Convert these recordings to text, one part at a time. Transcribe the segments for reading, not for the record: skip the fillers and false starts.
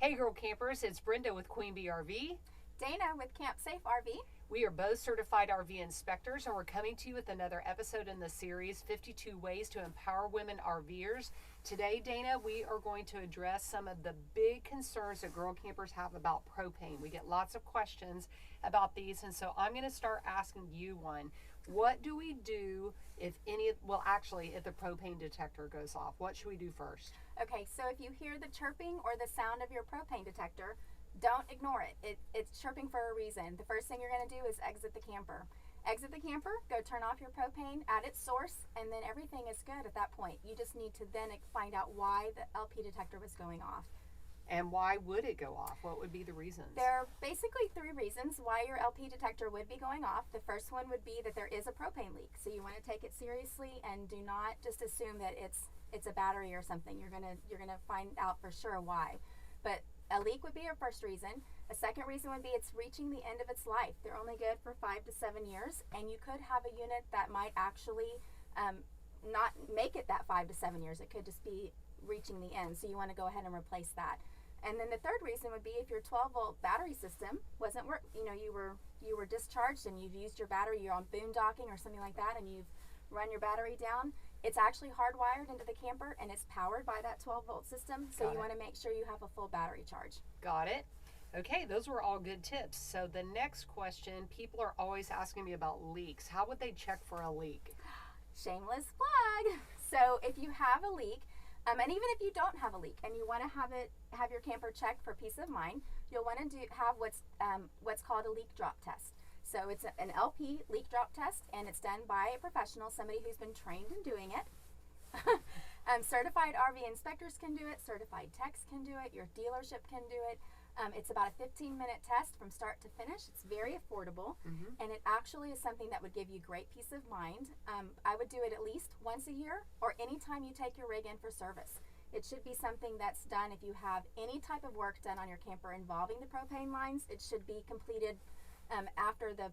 Hey girl campers, it's Brenda with Queen Bee RV. Dana with Camp Safe RV. We are both certified RV inspectors, and we're coming to you with another episode in the series 52 Ways to Empower Women RVers. Today, Dana, we are going to address some of the big concerns that girl campers have about propane. We get lots of questions about these, and so I'm going to start asking you one. What do we do if if the propane detector goes off? What should we do first? Okay, so if you hear the chirping or the sound of your propane detector, don't ignore it. It's chirping for a reason. The first thing you're going to do is exit the camper. Exit the camper, go turn off your propane at its source, and then everything is good at that point. You just need to then find out why the LP detector was going off. And why would it go off? What would be the reasons? There are basically three reasons why your LP detector would be going off. The first one would be that there is a propane leak. So you want to take it seriously and do not just assume that it's a battery or something. You're gonna find out for sure why. But a leak would be your first reason. A second reason would be it's reaching the end of its life. They're only good for 5 to 7 years, and you could have a unit that might actually not make it that 5 to 7 years. It could just be reaching the end. So you want to go ahead and replace that. And then the third reason would be if your 12-volt battery system wasn't you were discharged and you've used your battery, you're on boondocking or something like that, and you've run your battery down. It's actually hardwired into the camper and it's powered by that 12-volt system. So you want to make sure you have a full battery charge. Got it. Okay, those were all good tips. So the next question, people are always asking me about leaks. How would they check for a leak? Shameless plug. So if you have a leak, and even if you don't have a leak and you want to have your camper checked for peace of mind, you'll want to have what's called a leak drop test. So it's an LP leak drop test, and it's done by a professional, somebody who's been trained in doing it. Certified RV inspectors can do it, certified techs can do it, your dealership can do it. It's about a 15-minute test from start to finish. It's very affordable, and it actually is something that would give you great peace of mind. I would do it at least once a year or anytime you take your rig in for service. It should be something that's done if you have any type of work done on your camper involving the propane lines. It should be completed after the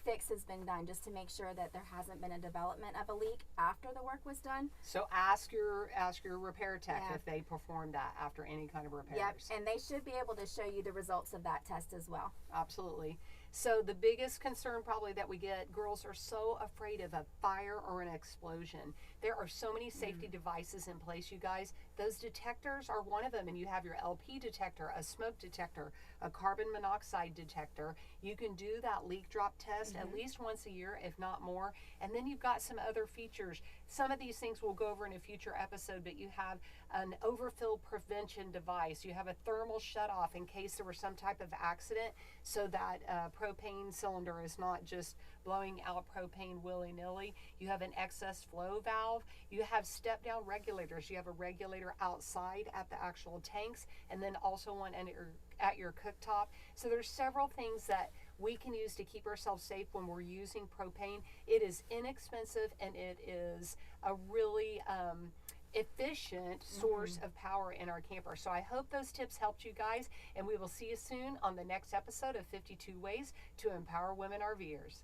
fix has been done, just to make sure that there hasn't been a development of a leak after the work was done. So ask your repair tech if they perform that after any kind of repairs. Yep, and they should be able to show you the results of that test as well. Absolutely. So the biggest concern probably that we get, girls are so afraid of a fire or an explosion. There are so many safety devices in place, you guys. Those detectors are one of them, and you have your LP detector, a smoke detector, a carbon monoxide detector. You can do that leak drop test at least once a year, if not more. And then you've got some other features. Some of these things we'll go over in a future episode, but you have an overfill prevention device. You have a thermal shutoff in case there were some type of accident, so that propane cylinder is not just blowing out propane willy-nilly. You have an excess flow valve. You have step-down regulators. You have a regulator outside at the actual tanks, and then also one at your cooktop. So there's several things that we can use to keep ourselves safe when we're using propane. It is inexpensive, and it is a really efficient source of power in our camper. So I hope those tips helped you guys, and we will see you soon on the next episode of 52 Ways to Empower Women RVers.